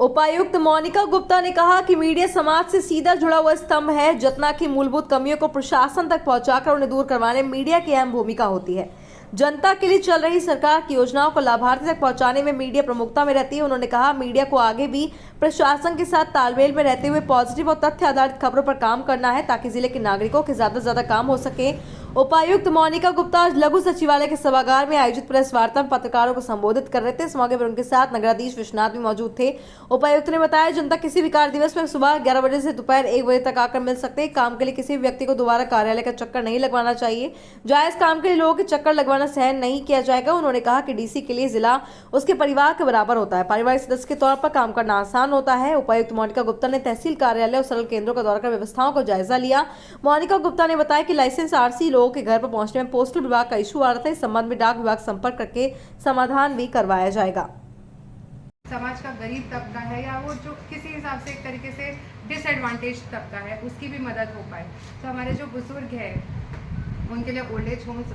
उपायुक्त मोनिका गुप्ता ने कहा कि मीडिया समाज से सीधा जुड़ा हुआ स्तंभ है। जनता की मूलभूत कमियों को प्रशासन तक पहुंचाकर उन्हें दूर करवाने में मीडिया की अहम भूमिका होती है। जनता के लिए चल रही सरकार की योजनाओं को लाभार्थी तक पहुंचाने में मीडिया प्रमुखता में रहती है। उन्होंने कहा, मीडिया को आगे भी प्रशासन के साथ तालमेल में रहते हुए पॉजिटिव और तथ्य आधारित खबरों पर काम करना है ताकि जिले के नागरिकों के ज्यादा से ज्यादा काम हो सके। उपायुक्त मोनिका गुप्ता आज लघु सचिवालय के सभागार में आयोजित प्रेस वार्ता में पत्रकारों को संबोधित कर रहे थे। इस मौके पर उनके साथ नगराधीश विश्वनाथ भी मौजूद थे। उपायुक्त ने बताया, जनता किसी भी कार्य दिवस में सुबह 11 बजे से दोपहर 1 बजे तक आकर मिल सकते हैं। काम के लिए किसी भी व्यक्ति को दोबारा कार्यालय का चक्कर नहीं लगवाना चाहिए। जायज काम के लिए लोगों के चक्कर लगवाना सहन नहीं किया जाएगा। उन्होंने कहा कि डीसी के लिए जिला उसके परिवार के बराबर होता है। पारिवारिक सदस्य के तौर पर काम करना आसान होता है। उपायुक्त मोनिका गुप्ता ने तहसील कार्यालय और सरल केंद्रों का दौरा कर व्यवस्थाओं का जायजा लिया। मोनिका गुप्ता ने बताया कि लाइसेंस आरसी लोगों के घर पर पहुंचने में पोस्टल विभाग का इशू आ रहा था। इस संबंध में डाक विभाग संपर्क करके समाधान भी करवाया जाएगा। समाज का गरीब तबका है या वो जो किसी हिसाब से एक तरीके से डिसएडवांटेज तबका है, उसकी भी मदद हो पाए। तो हमारे जो बुजुर्ग हैं उनके लिए ओल्ड एज होम्स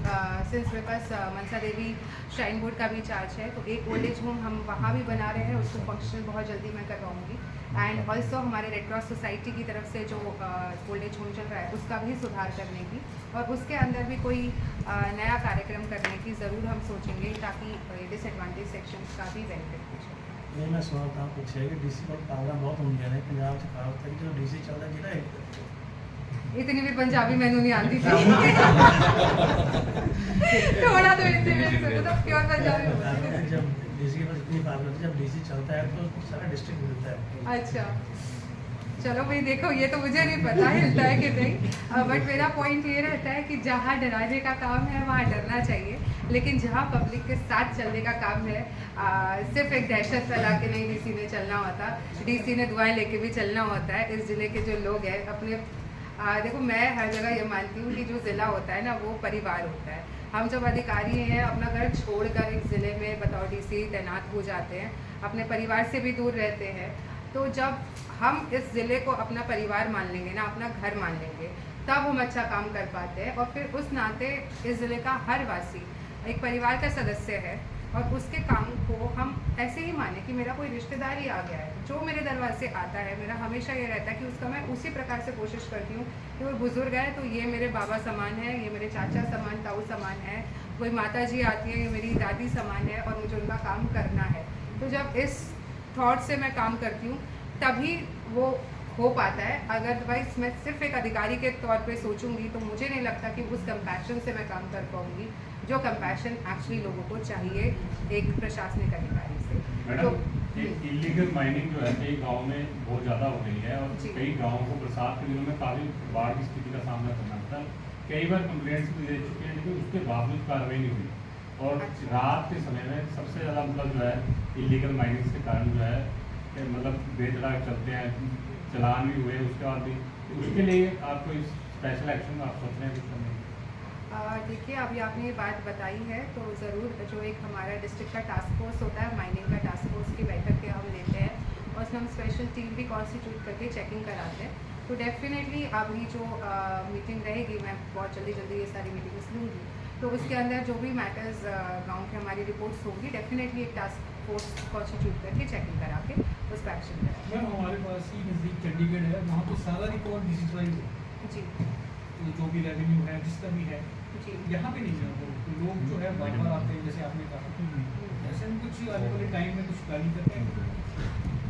सिंस मेरे पास मनसा देवी श्राइन बोर्ड का भी चार्ज है, तो एक ओल्ड एज होम हम वहाँ भी बना रहे हैं। उसको फंक्शनल बहुत जल्दी मैं करवाऊँगी। एंड ऑल्सो हमारे रेड क्रॉस सोसाइटी की तरफ से जो ओल्ड एज होम चल रहा है उसका भी सुधार करने की और उसके अंदर भी कोई नया कार्यक्रम करने की ज़रूर हम सोचेंगे ताकि डिसएडवांटेज सेक्शंस का भी बेनिफिट पहुँचे। ये मैं सुना था कुछ है कि डीसी पर पागल बहुत हो गया है पंजाब से कहा था कि जो डीसी चल रहा है जिला इतनी भी पंजाबी मैनू नहीं आती थी थोड़ा तो प्योर पंजाबी जब डीसी के पास इतनी पावर होती है, जब डीसी चलता है तो सारा डिस्ट्रिक्ट मिलता है। अच्छा, चलो भाई देखो, ये तो मुझे नहीं पता हिलता है कि नहीं, बट मेरा पॉइंट ये रहता है कि जहाँ डराने का काम है वहाँ डरना चाहिए, लेकिन जहाँ पब्लिक के साथ चलने का काम है सिर्फ एक दहशत फैला के नहीं डीसी ने चलना होता, डीसी ने दुआएं लेके भी चलना होता है। इस जिले के जो लोग हैं अपने देखो, मैं हर जगह ये मानती हूँ कि जो ज़िला होता है ना वो परिवार होता है। हम जब अधिकारी हैं अपना घर छोड़कर एक ज़िले में बतौर डीसी तैनात हो जाते हैं, अपने परिवार से भी दूर रहते हैं, तो जब हम इस ज़िले को अपना परिवार मान लेंगे ना, अपना घर मान लेंगे, तब हम अच्छा काम कर पाते हैं। और फिर उस नाते इस ज़िले का हर वासी एक परिवार का सदस्य है और उसके काम को हम ऐसे ही माने कि मेरा कोई रिश्तेदार ही आ गया है। जो मेरे दरवाजे से आता है, मेरा हमेशा ये रहता है कि उसका मैं उसी प्रकार से कोशिश करती हूँ कि वो बुजुर्ग है तो ये मेरे बाबा समान है, ये मेरे चाचा समान, ताऊ समान है, कोई माता जी आती है, ये मेरी दादी समान है और मुझे उनका काम करना है। तो जब इस थॉट से मैं काम करती हूँ तभी वो हो पाता है। अदरवाइज मैं सिर्फ एक अधिकारी के तौर पे सोचूंगी तो मुझे नहीं लगता कि उस कंपैशन से मैं काम कर पाऊंगी, जो कंपैशन एक्चुअली लोगों को चाहिए एक प्रशासनिक अधिकारी से। मैडम, इलीगल माइनिंग जो है कई गाँव में बहुत ज़्यादा हो रही है और कई गाँवों को बरसात के दिनों में काफ़ी बाढ़ की स्थिति का सामना करना पड़ता है। कई बार कंप्लेंट्स भी दे चुके हैं लेकिन उसके बावजूद कार्रवाई नहीं हुई और रात के समय में सबसे ज़्यादा मतलब जो है इलीगल माइनिंग के कारण जो है मतलब बेतड़ा चलते हैं, चलान भी हुए उसके बाद भी, उसके लिए आप कोई स्पेशल एक्शन आप सोच रहे हैं कुछ करने? देखिए, अभी आपने ये बात बताई है तो ज़रूर जो एक हमारा डिस्ट्रिक्ट का टास्क फोर्स होता है, माइनिंग का टास्क फोर्स की बैठक के हम लेते हैं और उसमें हम स्पेशल टीम भी कॉन्स्टिट्यूट करके चेकिंग कराते हैं। तो डेफिनेटली अभी जो मीटिंग रहेगी, मैं बहुत जल्दी ये सारी मीटिंग्स लूँगी, तो उसके अंदर जो भी मैटर्स गाँव की हमारी रिपोर्ट्स होंगी, डेफिनेटली एक टास्क फोर्स कॉन्स्टिट्यूट करके चेकिंग करा के उस पर एक्शन करेंगे। मैम, हमारे पास ही नज़दीक चंडीगढ़ है, वहाँ तो सारा रिकॉर्ड डिजिटलाइज है जी, तो जो भी रेवेन्यू है जिसका भी है जी, यहाँ पे नहीं जाना, तो लोग जो है बार बार आते हैं जैसे आपने कहा, ऐसे हम कुछ आने वाले टाइम में कुछ प्लानिंग करते हैं।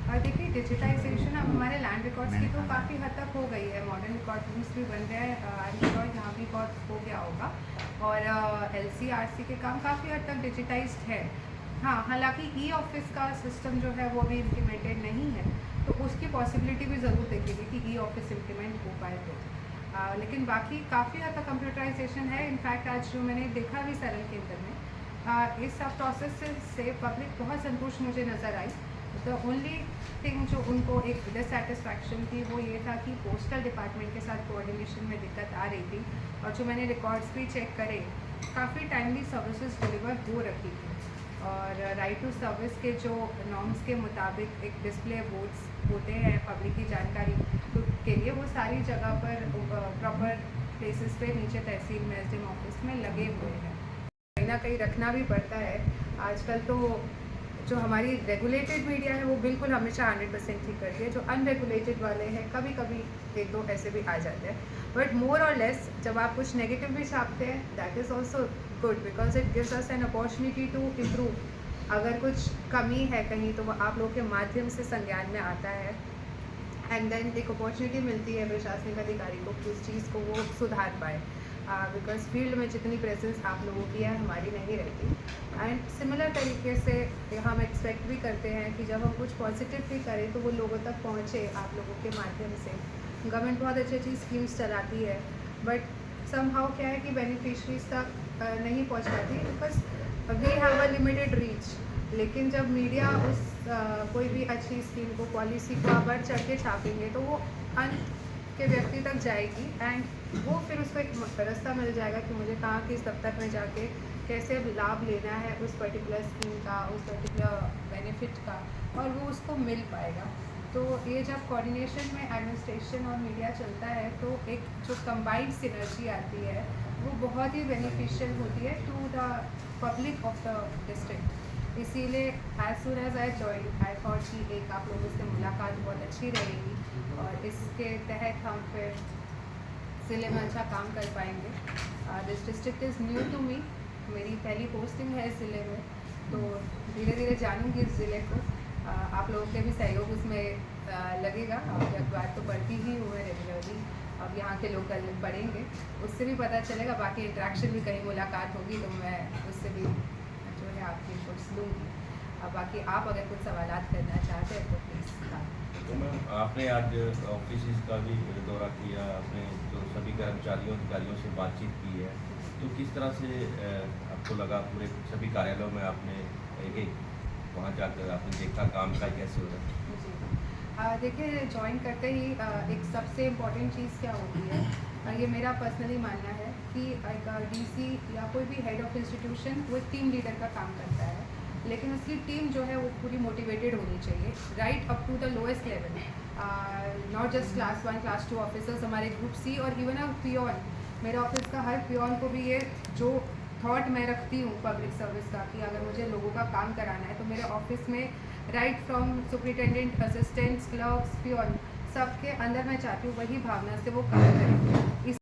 और देखिए, डिजिटाइजेशन अब हमारे लैंड रिकॉर्ड्स की तो काफ़ी हद तक हो गई है, मॉडर्न रिकॉर्ड रूम्स भी बन रहे हैं, रिकॉर्ड यहाँ भी बहुत हो गया होगा और LC/RC के काम काफ़ी हद तक डिजिटाइज्ड है। हाँ, हालांकि ई ऑफिस का सिस्टम जो है वो अभी इम्प्लीमेंटेड नहीं है, तो उसकी पॉसिबिलिटी भी ज़रूर देखेगी कि ई ऑफिस इम्प्लीमेंट हो पाए तो। लेकिन बाकी काफ़ी हद तक कंप्यूटराइजेशन है। इनफैक्ट आज जो मैंने देखा भी सरल केंद्र में, इस सब प्रोसेस से पब्लिक बहुत संतुष्ट मुझे नज़र आई। द ओनली थिंग जो उनको एक डिससेटिस्फैक्शन थी वो ये था कि पोस्टल डिपार्टमेंट के साथ कोऑर्डिनेशन में दिक्कत आ रही थी और जो मैंने रिकॉर्ड्स भी चेक करे, काफ़ी टाइमली सर्विसेज डिलीवर हो रखी थी और राइट टू सर्विस के जो नॉर्म्स के मुताबिक एक डिस्प्ले बोर्ड्स होते हैं पब्लिक की जानकारी के लिए, वो सारी जगह पर प्रॉपर प्लेसेस पे नीचे तहसील में SDM ऑफिस में लगे हुए हैं। कहीं ना कहीं रखना भी पड़ता है। आजकल तो जो हमारी रेगुलेटेड मीडिया है वो बिल्कुल हमेशा 100% ठीक करती है। जो अनरेगुलेटेड वाले हैं कभी कभी एक दो ऐसे भी आ जाते हैं, बट मोर और लेस जब आप कुछ नेगेटिव भी छापते हैं that is also good because it gives us an opportunity to improve. अगर कुछ कमी है कहीं तो वो आप लोगों के माध्यम से संज्ञान में आता है एंड देन एक अपॉर्चुनिटी मिलती है प्रशासनिक अधिकारी को कि उस चीज़ को वो सुधार पाए, बिकॉज फील्ड में जितनी प्रेजेंस आप लोगों की है हमारी नहीं रहती। एंड सिमिलर तरीके से हम एक्सपेक्ट भी करते हैं कि जब हम कुछ पॉजिटिव भी करें तो वो लोगों तक पहुँचे आप लोगों के माध्यम से। गवर्नमेंट बहुत अच्छी अच्छी स्कीम्स चलाती है बट समहाउ क्या है कि बेनिफिशरीज तक नहीं पहुँच पाती because we have a limited reach. लेकिन जब मीडिया उस कोई भी अच्छी स्कीम को पॉलिसी को बढ़ चढ़ के छापेंगे तो वो अंत के व्यक्ति तक जाएगी एंड वो फिर उसको एक रास्ता मिल जाएगा कि मुझे कहाँ किस दफ्तर में जाके कैसे लाभ लेना है उस पर्टिकुलर स्कीम का, उस पर्टिकुलर बेनिफिट का, और वो उसको मिल पाएगा। तो ये जब कोऑर्डिनेशन में एडमिनिस्ट्रेशन और मीडिया चलता है तो एक जो कंबाइंड सिनर्जी आती है वो बहुत ही बेनिफिशियल होती है to the public of the district. इसीलिए as soon as I join I thought कि एक आप लोगों से मुलाकात बहुत अच्छी रहेगी और इसके तहत हम फिर ज़िले में अच्छा काम कर पाएंगे। This district is new to me, मेरी पहली पोस्टिंग है इस ज़िले में, तो धीरे धीरे जानूंगी इस ज़िले को। आप लोगों के भी सहयोग उसमें लगेगा। आपके अखबार तो पढ़ती ही हूँ मैं रेगुलरली, अब यहाँ के लोग कल पढ़ेंगे उससे भी पता चलेगा। बाकी इंटरेक्शन भी कहीं मुलाकात होगी तो मैं उससे भी जो है आपकी इनपुट्स लूँगी। अब बाकी आप अगर कुछ सवालात करना चाहते हैं तो प्लीज़। तो मैम आपने आज ऑफिस का भी दौरा किया, आपने जो सभी कर्मचारियों अधिकारियों से बातचीत की है, तो किस तरह से आपको लगा पूरे सभी कार्यालयों में आपने एक वहाँ जाकर आपने देखा काम का कैसे हो रहा है? जी देखिए, ज्वाइन करते ही एक सबसे इम्पॉर्टेंट चीज़ क्या होती है, ये मेरा पर्सनली मानना है कि एक डीसी या कोई भी हेड ऑफ इंस्टीट्यूशन वो टीम लीडर का काम करता है, लेकिन उसकी टीम जो है वो पूरी मोटिवेटेड होनी चाहिए right up to the lowest level. Not just class 1 class 2 officers, हमारे ग्रुप सी और इवन अ पियोन, मेरे ऑफिस का हर पियोन को भी ये जो थॉट मैं रखती हूँ पब्लिक सर्विस का कि अगर मुझे लोगों का काम कराना है तो मेरे ऑफिस में right from superintendent, assistants, clerks, peon, सबके अंदर मैं चाहती हूँ वही भावना से वो काम करें।